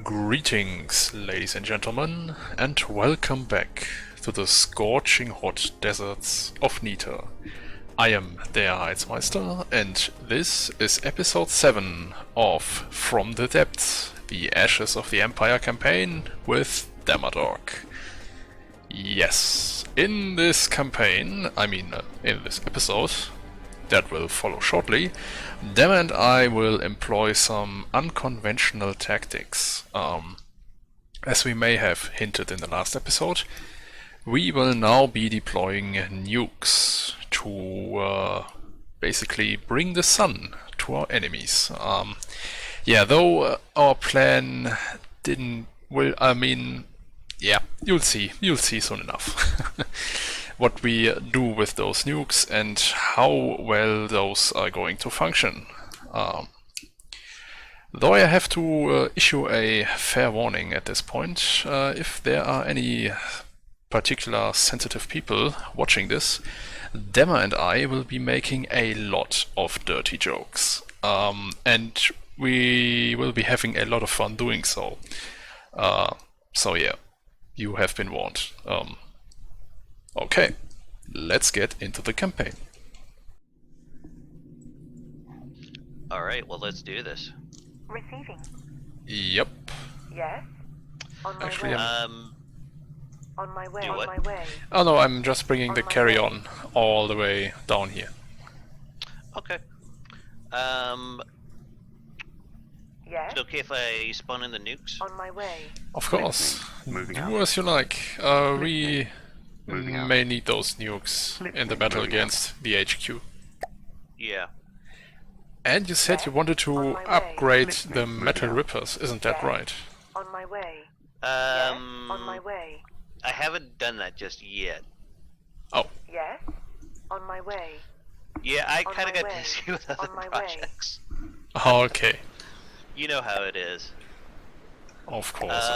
Greetings, ladies and gentlemen, and welcome back to the scorching hot deserts of Nita. I am their Heizmeister, and this is episode 7 of From the Depths, the Ashes of the Empire campaign with Damaddok. Yes, in this campaign, in this episode, that will follow shortly, Dem and I will employ some unconventional tactics. As we may have hinted in the last episode, we will now be deploying nukes to basically bring the sun to our enemies. Though our plan didn't... you'll see soon enough. What we do with those nukes and how well those are going to function. Though I have to issue a fair warning at this point, if there are any particular sensitive people watching this, Demma and I will be making a lot of dirty jokes. And we will be having a lot of fun doing so. So yeah, you have been warned. Okay, let's get into the campaign. Alright, well let's do this. Receiving. Yep. Yes. On my Actually, way. I'm... On my way. Do On what? my way. Oh no, I'm just bringing the On my carry-on all the way down here. Okay. Yes. Is it okay if I spawn in the nukes? On my way. Of course. Moving Do out. as you like. We Moving out. may need those nukes in the battle Moving out. against the HQ. Yeah. And you said you wanted to On my way. upgrade the Moving metal out. rippers, isn't that Yes. right? On my way. Yes. On Um, my way. I haven't done that just yet. Oh, Yes. On my way. Yeah, I On kind of my got way. busy with other On my way. projects. okay. You know how it is. Of course.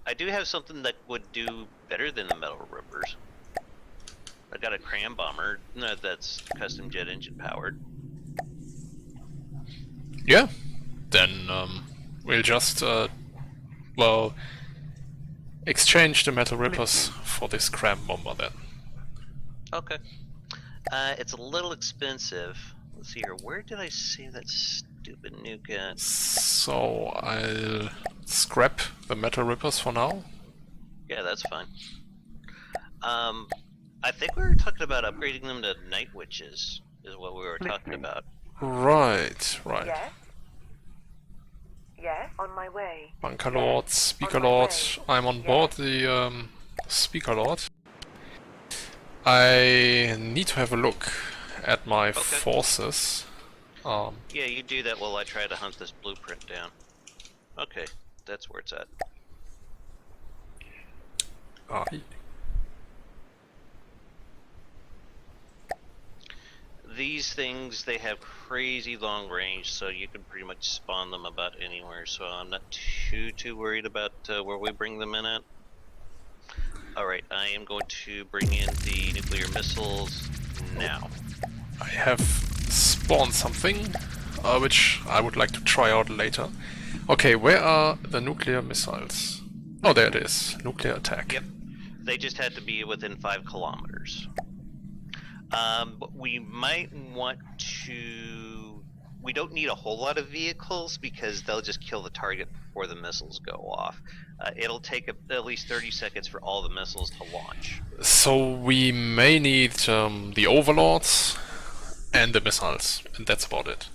I do have something that would do better than the metal rippers. I got a cram bomber. No, that's custom jet engine powered. Yeah. Then we'll just exchange the metal rippers for this cram bomber then. Okay. It's a little expensive. Let's see here. Where did I save that stupid nuke at? So I'll scrap the metal rippers for now. Yeah, that's fine. I think we were talking about upgrading them to night witches, is what we were talking about. Right. Yes. Yes. On my way. Bunker Lord, Speaker On my Lord, way. I'm on board the Speaker Lord. I need to have a look at my forces. Yeah, you do that while I try to hunt this blueprint down. Okay, that's where it's at. These things, they have crazy long range, so you can pretty much spawn them about anywhere, so I'm not too worried about where we bring them in at. Alright, I am going to bring in the nuclear missiles now. I have spawned something, which I would like to try out later. Okay, where are the nuclear missiles? Oh, there it is. Nuclear attack. Yep. They just had to be within 5 kilometers. But we might want to... We don't need a whole lot of vehicles because they'll just kill the target before the missiles go off. It'll take at least 30 seconds for all the missiles to launch. So we may need the overlords and the missiles, and that's about it.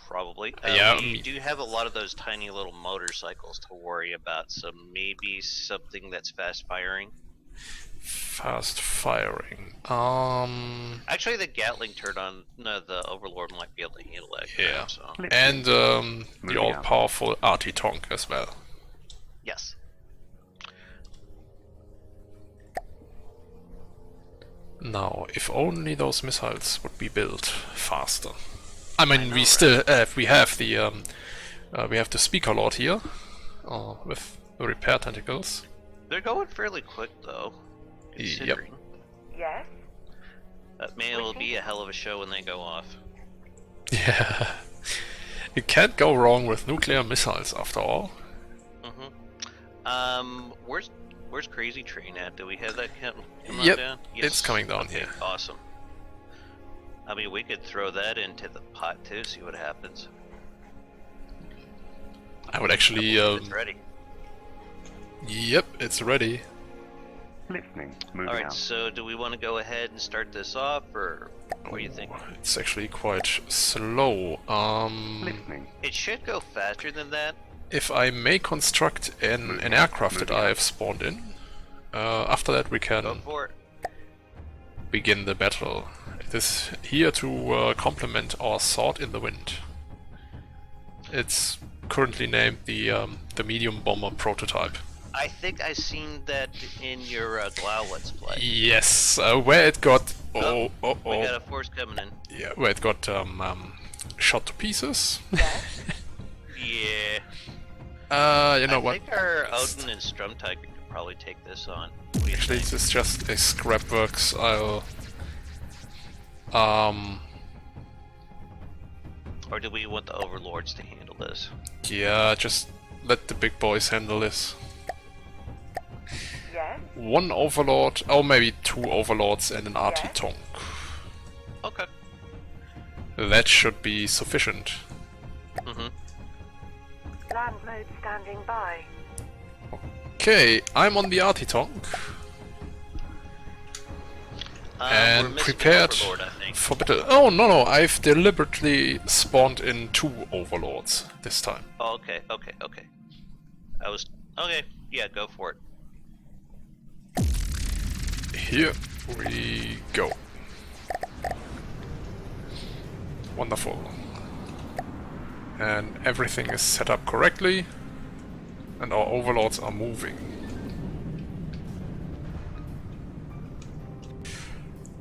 Probably. Yeah, We do have a lot of those tiny little motorcycles to worry about, so maybe something that's fast firing. Fast firing. Actually, the Gatling turned on. No, the Overlord might be able to handle that. Yeah. Crap, so. And the Moving all-powerful AotE Tonk as well. Yes. Now, if only those missiles would be built faster. I mean, know, we right? still we have the Speaker Lord here, with the repair tentacles. They're going fairly quick, though. Considering. Yes. That may will be a hell of a show when they go off. Yeah. You can't go wrong with nuclear missiles, after all. Where's Crazy Train at? Do we have that coming Yep, down? it's coming down okay, here. Awesome. I mean, we could throw that into the pot too, see what happens. I would actually. It's ready. Yep, it's ready. Listening. Moving All right, out. so do we want to go ahead and start this off, or what do you think? It's actually quite slow. Listening. It should go faster than that. If I may construct an aircraft that I have spawned in, after that we Go can for it. begin the battle. It is here to complement our Sword in the Wind. It's currently named the medium bomber prototype. I think I seen that in your Glau Let's Play. Yes, where it got We got a force coming in. yeah, where it got shot to pieces. Yes. Yeah. You know I what? think our Odin and Strum Tiger could probably take this on. What do you Actually, think? this is just a scrapworks. Or do we want the Overlords to handle this? Yeah, just let the big boys handle this. Yes. One overlord, or maybe two overlords and an arty Yes. tonk. Okay. That should be sufficient. Mm-hmm. Land mode standing by. Okay, I'm on the arty tonk We're and missing an prepared Overlord, I think. for battle. Oh no, I've deliberately spawned in two overlords this time. Oh, okay. Okay, yeah, go for it. Here we go. Wonderful. And everything is set up correctly, and our overlords are moving.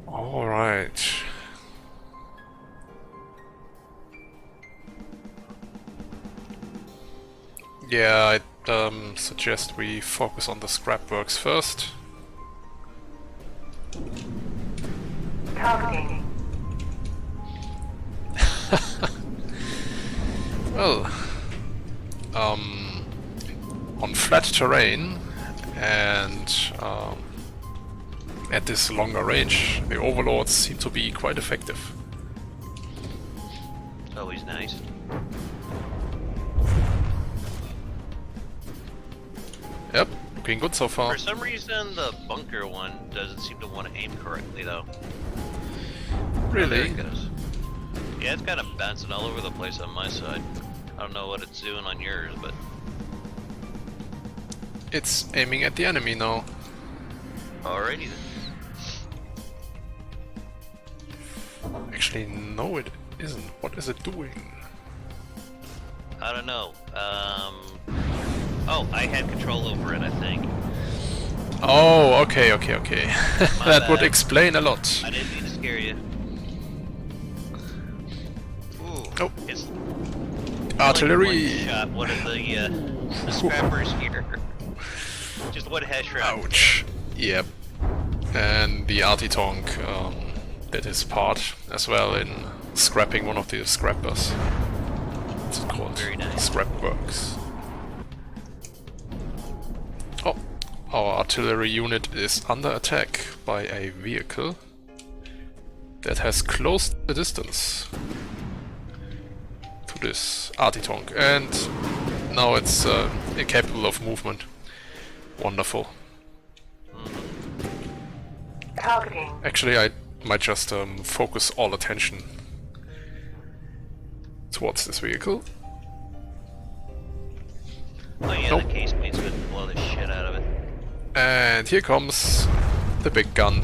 Alright. Yeah, I'd suggest we focus on the scrapworks first. Targeting. Well, on flat terrain and at this longer range, the overlords seem to be quite effective. Always nice. Yep, looking good so far. For some reason, the bunker one doesn't seem to want to aim correctly, though. There Really? it goes. Yeah, it's kind of bouncing all over the place on my side. I don't know what it's doing on yours, but It's aiming at the enemy now. alrighty then. Actually, no it isn't. What is it doing? I don't know. Oh, I had control over it, I think. Oh, okay. That would bad. explain a lot. I didn't mean to scare you. Ooh, Oh. it's Artillery! One shot one of the scrappers here. Just one headshot. Ouch. Yep. And the arty tonk did his part as well in scrapping one of the scrappers. What's it called? Very nice. Scrapworks. Oh, our artillery unit is under attack by a vehicle that has closed the distance to this arty tonk, and now it's incapable of movement. Wonderful. Targeting. Actually, I might just focus all attention towards this vehicle. Oh yeah, Nope. the casemate's gonna blow the shit out of it. And here comes the big gun.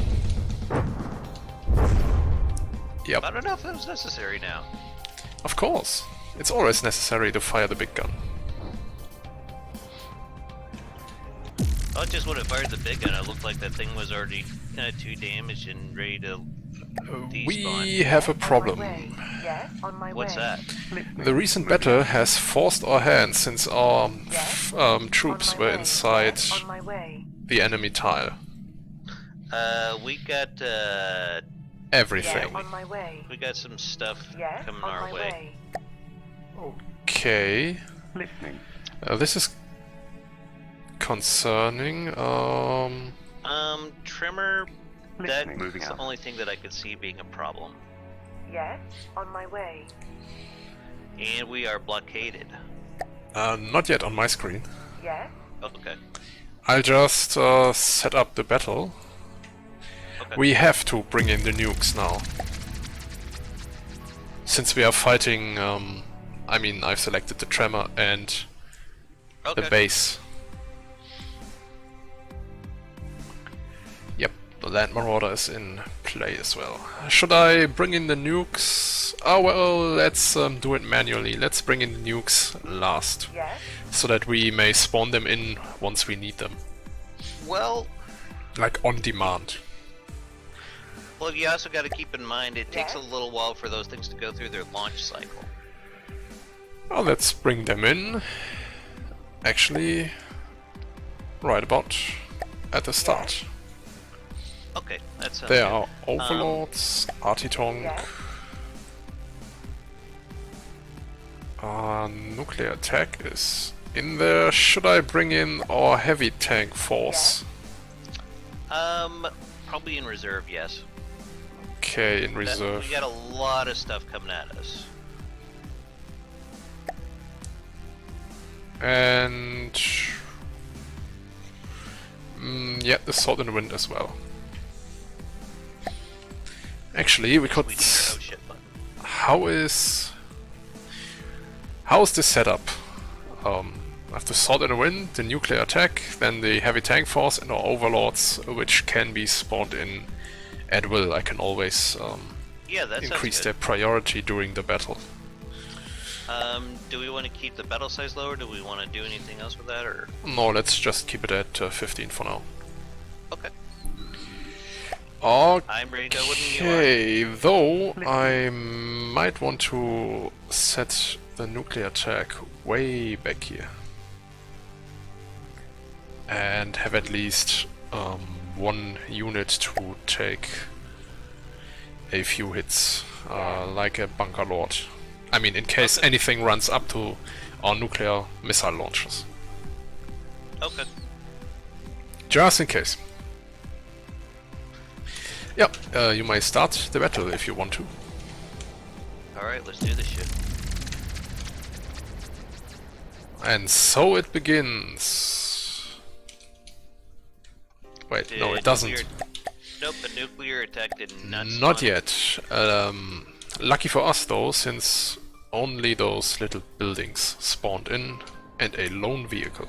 Yep, I don't know if that was necessary now. of course. It's always necessary to fire the big gun. Oh, just when it fired the big gun, it looked like that thing was already 2 damaged and ready to We despawn. have a On my problem. way. Yes, on my What's way. that? The recent battle has forced our hand since our Yes. troops On my were way. inside Yes, on my way. the enemy tile. We got Everything. Yes, on my way. we got some stuff Yes, coming on our my way. Okay. Listening. This is concerning. Trimmer, Listening. Moving that's the out. only thing that I could see being a problem. Yes, on my way. And we are blockaded. Not yet on my screen. Yes, Okay. I'll just set up the battle. Okay. We have to bring in the nukes now. Since we are fighting, I mean, I've selected the tremor and Okay. the base. Yep, the land marauder is in play as well. Should I bring in the nukes? Oh well, let's do it manually. Let's bring in the nukes last, yes, so that we may spawn them in once we need them. Well, Like on demand. well, you also got to keep in mind it takes a Yes. little while for those things to go through their launch cycle. Well, let's bring them in. Actually, right about at the start. Okay, that sounds There good. are overlords, Artitonk, yes, nuclear attack is in there. Should I bring in our heavy tank force? Probably in reserve, yes. Okay, in That- reserve. we got a lot of stuff coming at us. And yeah, the sword in the wind as well. Actually, we could. We need our oh shit button. How is this set up? I have the sword in the wind, the nuclear attack, then the heavy tank force, and our overlords, which can be spawned in at will. I can always Yeah, that sounds increase their good. priority during the battle. Do we want to keep the battle size lower? Do we want to do anything else with that, or? No, let's just keep it at 15 for now. Okay. Okay, I'm ready to go when you are. though I might want to set the nuclear attack way back here. And have at least one unit to take a few hits, like a bunker lord. I mean, in case anything runs up to our nuclear missile launchers. Okay. Just in case. Yeah, you may start the battle if you want to. Alright, let's do this shit. And so it begins. Wait, no, it doesn't. Nope, the nuclear attack did not Not spawn. yet. Lucky for us though, since only those little buildings spawned in and a lone vehicle.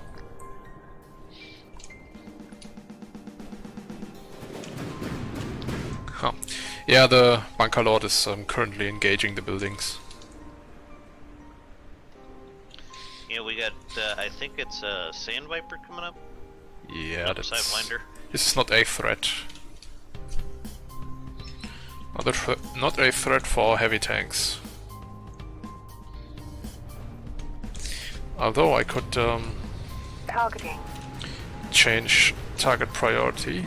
Huh. Yeah, the bunker lord is currently engaging the buildings. Yeah, we got, I think it's a Sand Viper coming up. Yeah, Nope, that's... Sidewinder. This is not a threat. Not a threat for heavy tanks. Although I could targeting. change target priority.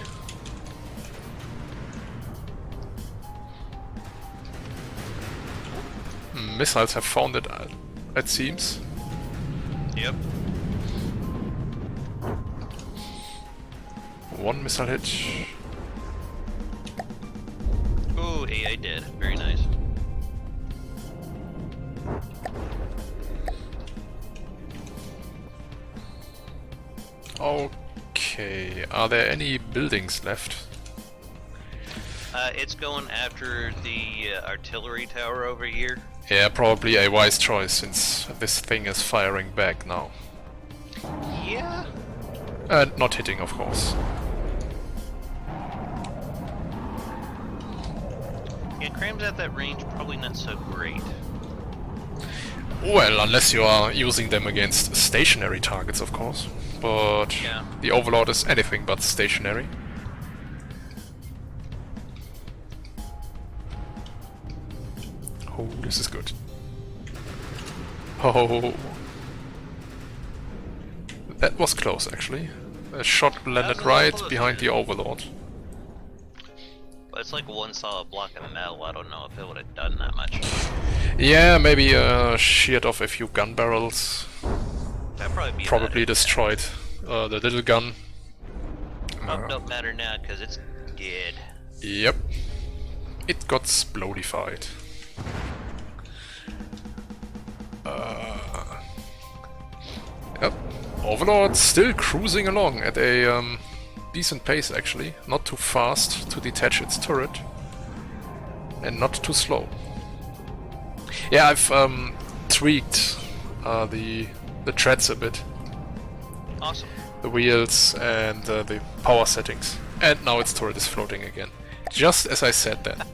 Missiles have found it seems. Yep. One missile hit. Ooh, AI did. Very nice. Okay, are there any buildings left? It's going after the artillery tower over here. Yeah, probably a wise choice since this thing is firing back now. Yeah. Not hitting, of course. Yeah, Cram's at that range, probably not so great. Well, unless you are using them against stationary targets, of course. But Yeah. the Overlord is anything but stationary. Oh, this is good. Oh, that was close, actually. A shot landed was right close, behind yeah. the Overlord. But it's like one solid block of metal. I don't know if it would have done that much. Yeah, maybe sheared off a few gun barrels. That'd probably be Probably better. destroyed the little gun. Oh, don't matter now because it's dead. Yep. It got splodified. Yep. Overlord still cruising along at a decent pace actually. Not too fast to detach its turret. And not too slow. Yeah, I've tweaked the treads a bit. Awesome. The wheels and the power settings. And now its turret is floating again. Just as I said that.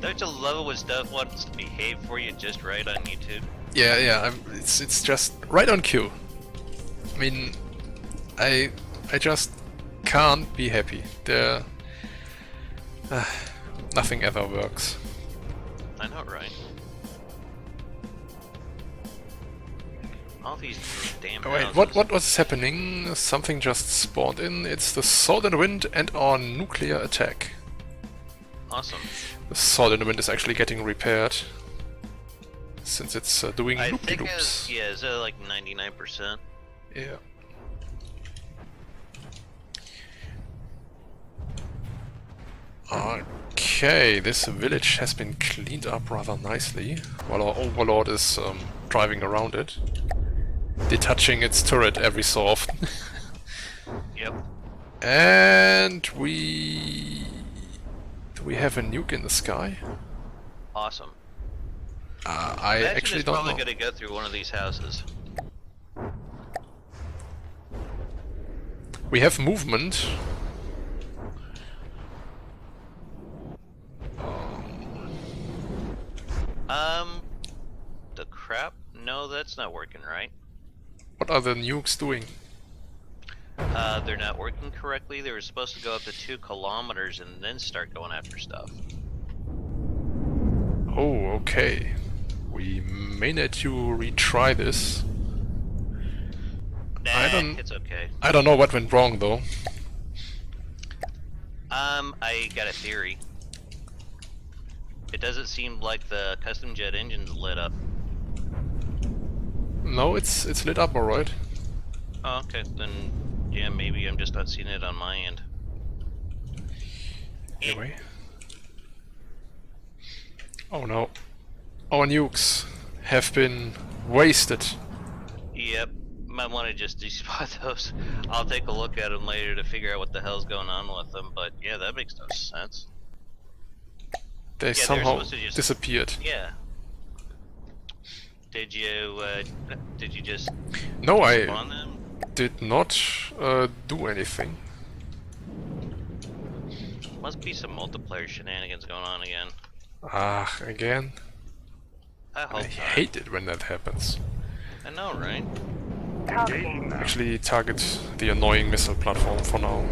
Don't you love it when stuff wants to behave for you just right on YouTube? Yeah, it's just right on cue. I mean, I just can't be happy. There, nothing ever works. I know, right? All these damn Oh, wait, houses. what was happening? Something just spawned in. It's the Sword in the Wind and our nuclear attack. Awesome. The Sword in the Wind is actually getting repaired. Since it's doing I think loop-de-loops. yeah, is it like 99%? Yeah. Okay, this village has been cleaned up rather nicely, while our Overlord is driving around it, detaching its turret every so often. Yep. And do we have a nuke in the sky? Awesome. I Imagine actually it's don't probably know. gonna go through one of these houses. We have movement. The crap? No, that's not working right. What are the nukes doing? They're not working correctly. They were supposed to go up to 2 kilometers and then start going after stuff. Oh, okay. We may need to retry this. Nah, it's okay. I don't know what went wrong though. I got a theory. It doesn't seem like the custom jet engine's lit up. No, it's lit up alright. Oh, okay, then yeah, maybe I'm just not seeing it on my end. Anyway. Oh no. Our nukes have been wasted. Yep, might want to just despot those. I'll take a look at them later to figure out what the hell's going on with them, but yeah, that makes no sense. They they're somehow supposed to just- disappeared. Yeah. Did you just No, I spawn them? did not do anything. Must be some multiplayer shenanigans going on again. Ah, again? I hope I not. hate it when that happens. I know, right? Targeting. Actually, target the annoying missile platform for now.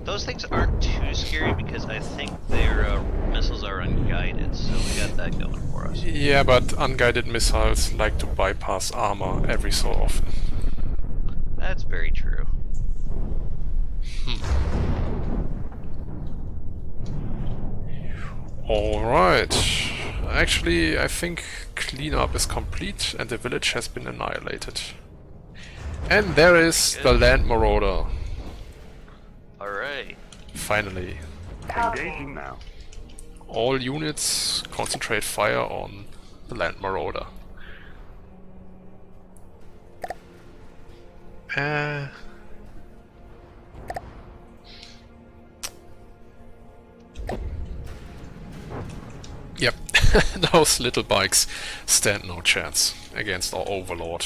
Those things aren't too scary because I think their missiles are unguided, so we got that going for us. Yeah, but unguided missiles like to bypass armor every so often. That's very true. Alright. Actually, I think cleanup is complete and the village has been annihilated. And there is the land marauder. Alright. Finally. Engaging now. All units concentrate fire on the land marauder. Yep, those little bikes stand no chance against our Overlord.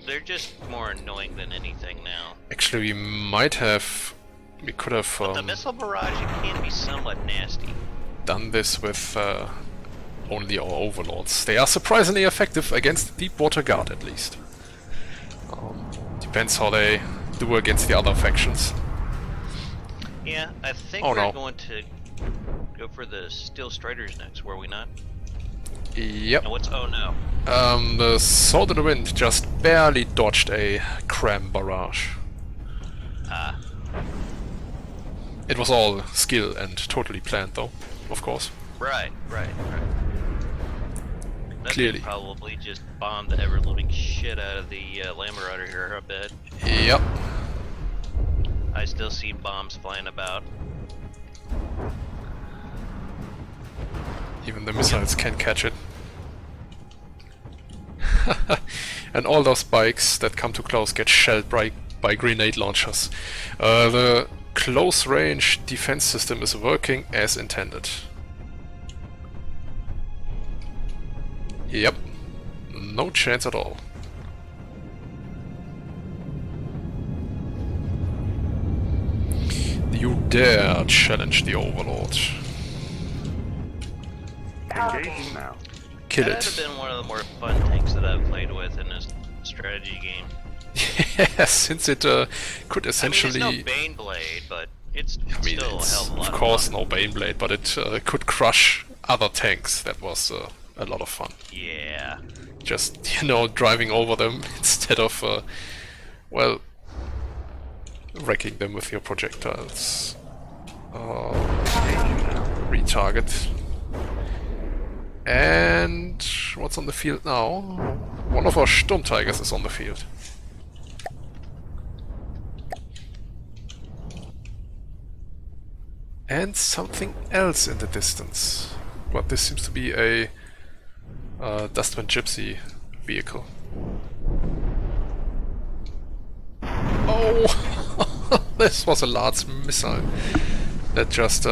They're just more annoying than anything now. Actually, we could have But the missile barrage can be somewhat nasty. done this with only our Overlords. They are surprisingly effective against the Deepwater Guard, at least. Depends how they do against the other factions. Yeah, I think Oh, we're no. going to go for the Steel Striders next, were we not? Yep. No, what's oh no? The Sword in the Wind just barely dodged a cram barrage. Ah. It was all skill and totally planned, though, of course. Right. That Clearly. thing probably just bombed the ever-living shit out of the Land Marauder here, I bet. Yep. I still see bombs flying about. Even the missiles can't catch it. And all those bikes that come too close get shelled by grenade launchers. The close-range defense system is working as intended. Yep. No chance at all. You dare challenge the Overlord. Engaging now. Kill That'd have it. been one of the more fun tanks that I've played with in this strategy game. Yeah, since it could essentially... I mean, it's no Baneblade, but it's I mean, still a it's hell of a lot of course fun. no Baneblade, but it could crush other tanks. That was a lot of fun. Yeah. Just, you know, driving over them instead of, well, wrecking them with your projectiles. Retarget. And what's on the field now? One of our Sturmtigers is on the field. And something else in the distance. But this seems to be a Dustman Gypsy vehicle. Oh! This was a large missile that just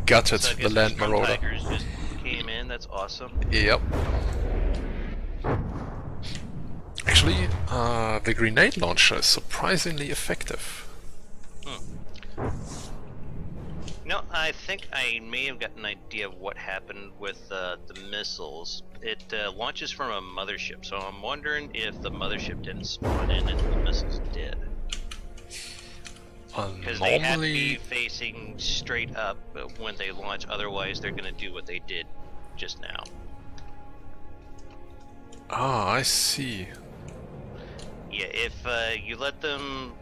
gutted So I the guess Land the Marauder. Tigers just came in, that's awesome. Yep. Actually, the grenade launcher is surprisingly effective. No, I think I may have got an idea of what happened with the missiles. It launches from a mothership, so I'm wondering if the mothership didn't spawn in and the missiles did. Because they have to be Normally, facing straight up when they launch, otherwise they're going to do what they did just now. I see. Yeah, if you let them,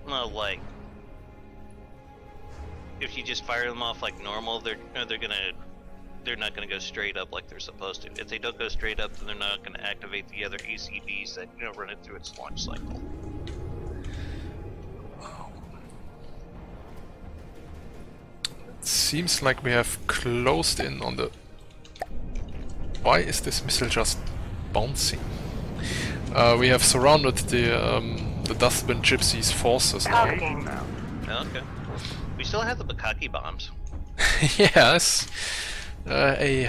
if you just fire them off like normal, they're not gonna go straight up like they're supposed to. If they don't go straight up, then they're not gonna activate the other ACBs that run it through its launch cycle. Seems like we have closed in on the... Why is this missile just bouncing? We have surrounded the Dustman Gypsy's forces now. Engaging now. Okay. We still have the Bukkake bombs. Yes, a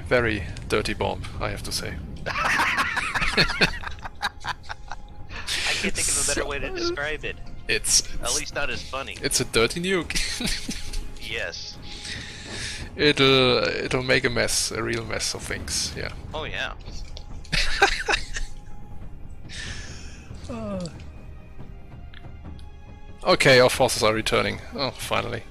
very dirty bomb, I have to say. I can't think of a better way to describe it. It's At least not as funny. it's a dirty nuke. Yes. It'll make a mess, a real mess of things. Yeah. Oh yeah. Okay, our forces are returning. Oh, finally.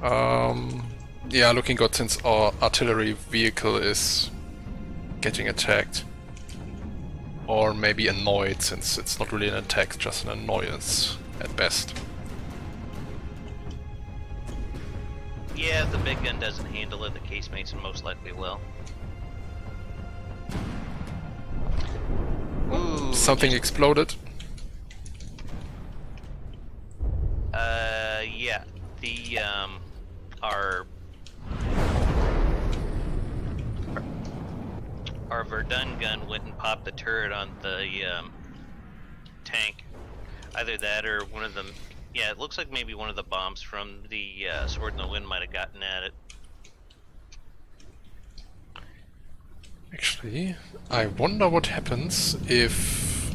Yeah, looking good since our artillery vehicle is getting attacked. Or maybe annoyed, since it's not really an attack, just an annoyance at best. Yeah, if the big gun doesn't handle it, the casemates most likely will. Ooh, Something exploded. Yeah, the our Verdun gun went and popped the turret on the tank. Either that or one of them. Yeah, it looks like maybe one of the bombs from the Sword in the Wind might have gotten at it. Actually, I wonder what happens if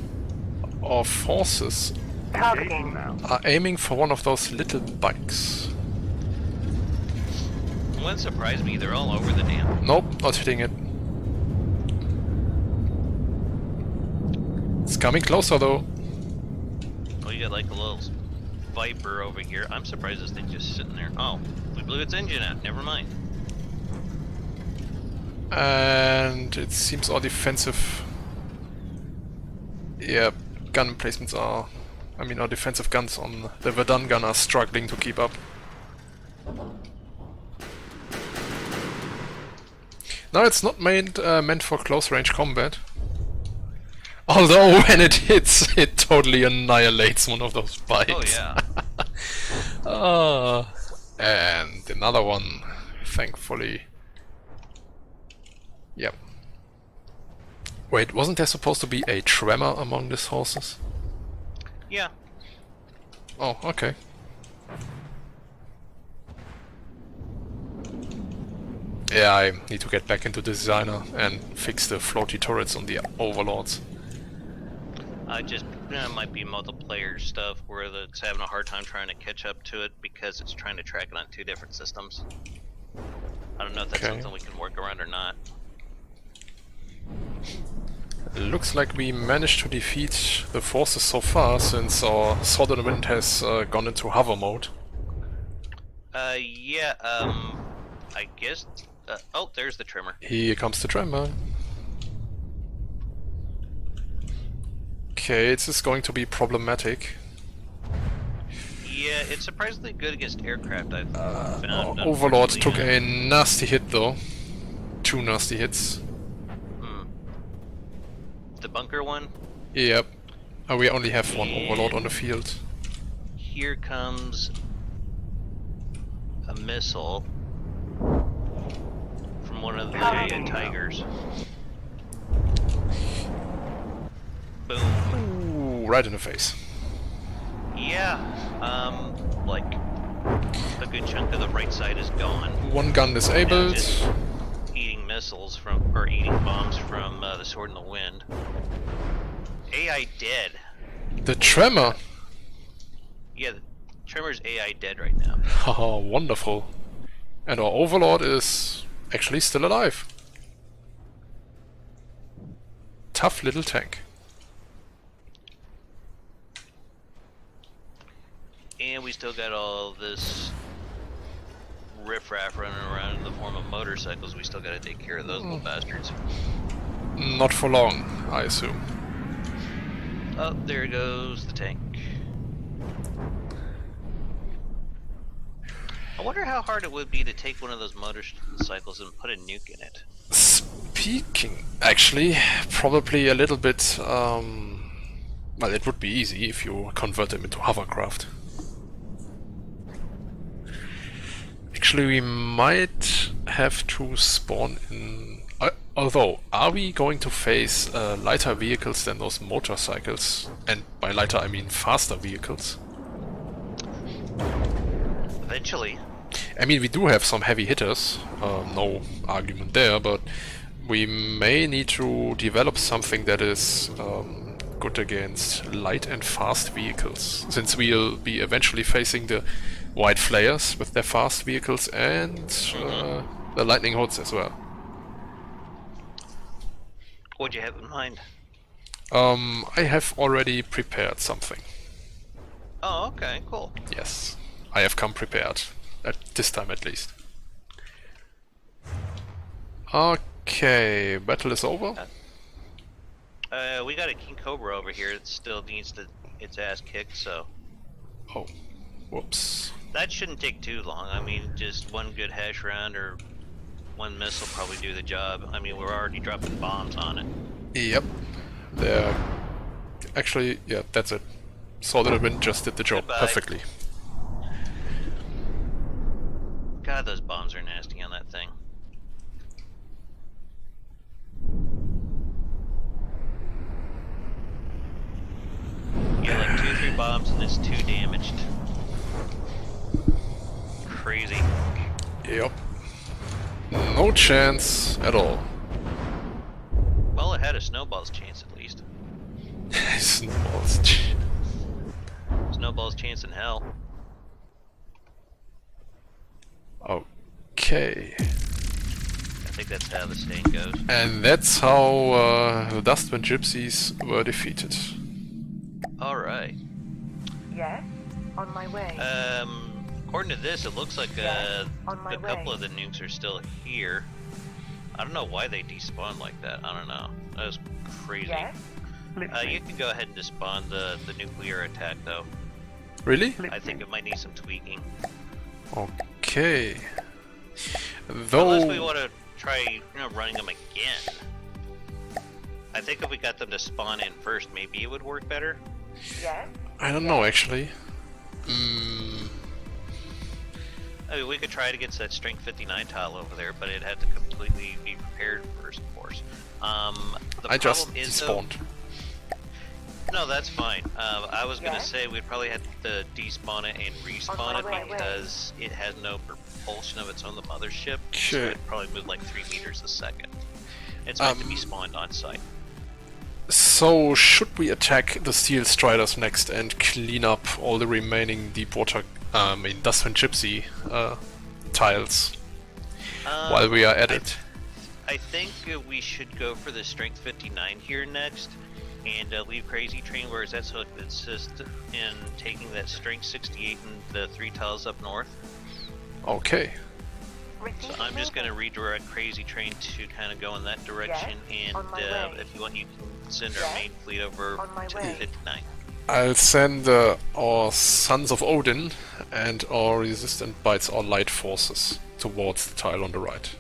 our forces Engaging now. are aiming for one of those little bikes. It wouldn't surprise me, they're all over the dam. Nope, not hitting it. It's coming closer though. Oh, you got like a little Viper over here. I'm surprised this thing's just sitting there. Oh, we blew its engine out, never mind. And it seems our defensive... Yeah, gun emplacements are I mean, our defensive guns on the Verdun gun are struggling to keep up. No, it's not meant for close-range combat. Although when it hits, it totally annihilates one of those bikes. Oh yeah. And another one, thankfully. Yep. Wait, wasn't there supposed to be a tremor among these horses? Yeah. Oh, okay. Yeah, I need to get back into the designer and fix the floaty turrets on the overlords. I just might be multiplayer stuff where it's having a hard time trying to catch up to it because it's trying to track it on 2 different systems. I don't know if that's something we can work around or not. Looks like we managed to defeat the forces so far, since our Sword in the Wind has gone into hover mode. Yeah, I guess... oh, there's the trimmer. Here comes the tremor. Okay, this is going to be problematic. Yeah, it's surprisingly good against aircraft, I've found. Overlord took a nasty hit though. 2 nasty hits. The bunker one? Yep. We only have 1 Overlord on the field. Here comes a missile from one of the Tigers. Boom. Ooh, right in the face. Yeah, like a good chunk of the right side is gone. 1 gun disabled. Just eating missiles from, or eating bombs from the Sword in the Wind. AI dead. The tremor. Yeah, the Tremor's AI dead right now. Oh, wonderful. And our Overlord is actually still alive. Tough little tank. And we still got all this riffraff running around in the form of motorcycles. We still gotta take care of those little bastards. Not for long, I assume. Oh, there goes the tank. I wonder how hard it would be to take one of those motorcycles and put a nuke in it. Speaking, actually, probably a little bit, well, it would be easy if you convert them into hovercraft. Actually, we might have to spawn in... although, are we going to face lighter vehicles than those motorcycles? And by lighter, I mean faster vehicles. Eventually. I mean, we do have some heavy hitters, no argument there, but we may need to develop something that is good against light and fast vehicles, since we'll be eventually facing the White Flayers with their fast vehicles and the Lightning Hoods as well. What'd you have in mind? I have already prepared something. Oh, okay, cool. Yes, I have come prepared. At this time at least. Okay, battle is over. We got a King Cobra over here. It still needs its ass kicked, so... Oh, whoops. That shouldn't take too long. I mean, just 1 good hash round or 1 missile probably do the job. I mean, we're already dropping bombs on it. Yep. There. Actually, yeah, that's it. Sword in the Wind just did the job perfectly. God, those bombs are nasty on that thing. Yeah, like 2 or 3 bombs and it's 2 damaged. Crazy. Yep. No chance at all. Well, it had a snowball's chance at least. Snowballs. Snowball's chance in hell. Okay. I think that's how the saying goes. And that's how the Dustwind Gypsies were defeated. Alright. Yes, on my way. According to this, it looks like a couple way. of the nukes are still here. I don't know why they despawned like that. I don't know. That was crazy. Yes, You can go ahead and disband the nuclear attack, though. Really? I think it might need some tweaking. Okay. Unless we Though... want to try, running them again. I think if we got them to spawn in first, maybe it would work better. Yes. I don't know, actually. I mean, we could try to get that strength 59 tile over there, but it had to completely be prepared first, of course. The I just problem is, despawned. no, that's fine. I was gonna Yes. say we'd probably have to despawn it and respawn it way. because it has no propulsion of its own, the mothership. So Okay. it'd probably move like 3 meters a second. It's meant to be spawned on site. So, should we attack the Steel Striders next and clean up all the remaining Deepwater, Dust and Gypsy tiles while we are at it? I think we should go for the strength 59 here next, and leave Crazy Train where it's at, so it consists in taking that strength 68 and the 3 tiles up north. Okay. So I'm just going to redirect Crazy Train to kind of go in that direction, and on my way. if you want, you can send our Yes, main fleet over on my to way. 59. I'll send our Sons of Odin and our Resistant Bites, our light forces, towards the tile on the right.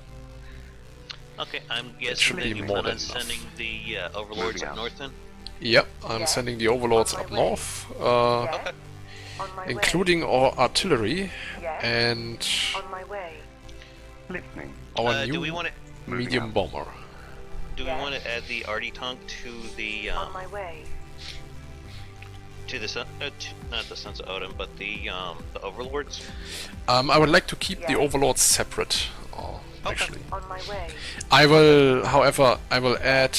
Okay, I'm should guessing be that you more plan on than enough. sending the Overlords Moving up out. north then? Yep, I'm Yes. sending the Overlords On my up way. north, Yes. On my including our artillery way. Yes. and On my way. Listening. our Do new we want to medium out. bomber. we want to add the arty tonk to the On my way. to the not the Sons of Odin, but the Overlords? I would like to keep the Yes. Overlords separate, actually. On my way. I will, however, I will add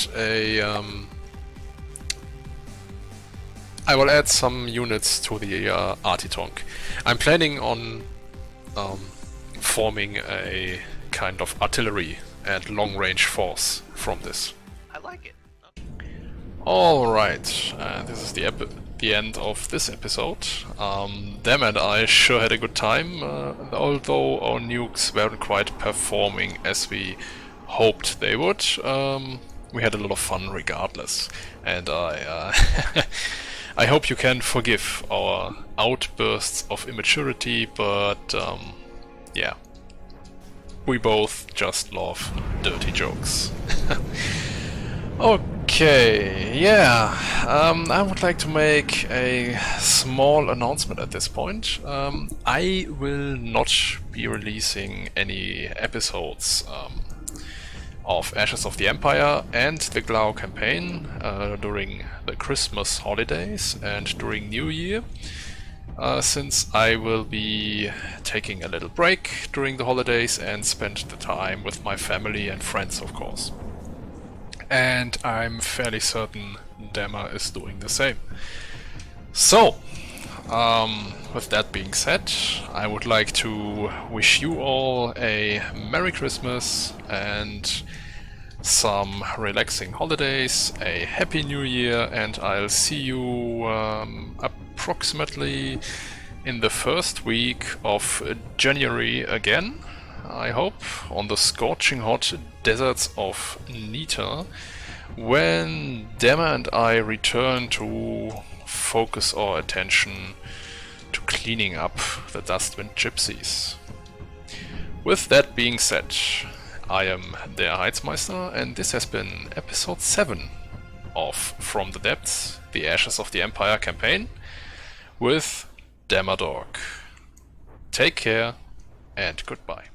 some units to the Artitonk. I'm planning on forming a kind of artillery and long-range force from this. I like it. Alright, this is the end of this episode. Them and I sure had a good time, although our nukes weren't quite performing as we hoped they would. We had a lot of fun regardless, and I I hope you can forgive our outbursts of immaturity, but yeah, we both just love dirty jokes. Okay, yeah, I would like to make a small announcement at this point. I will not be releasing any episodes of Ashes of the Empire and the Glau campaign during the Christmas holidays and during New Year, since I will be taking a little break during the holidays and spend the time with my family and friends, of course. And I'm fairly certain Dama is doing the same. So, with that being said, I would like to wish you all a Merry Christmas and some relaxing holidays, a Happy New Year, and I'll see you approximately in the first week of January again, I hope, on the scorching hot deserts of Nita, when Dama and I return to focus our attention to cleaning up the Dustwind Gypsies. With that being said, I am der Heizmeister, and this has been episode 7 of From the Depths, the Ashes of the Empire campaign, with Damaddok. Take care and goodbye.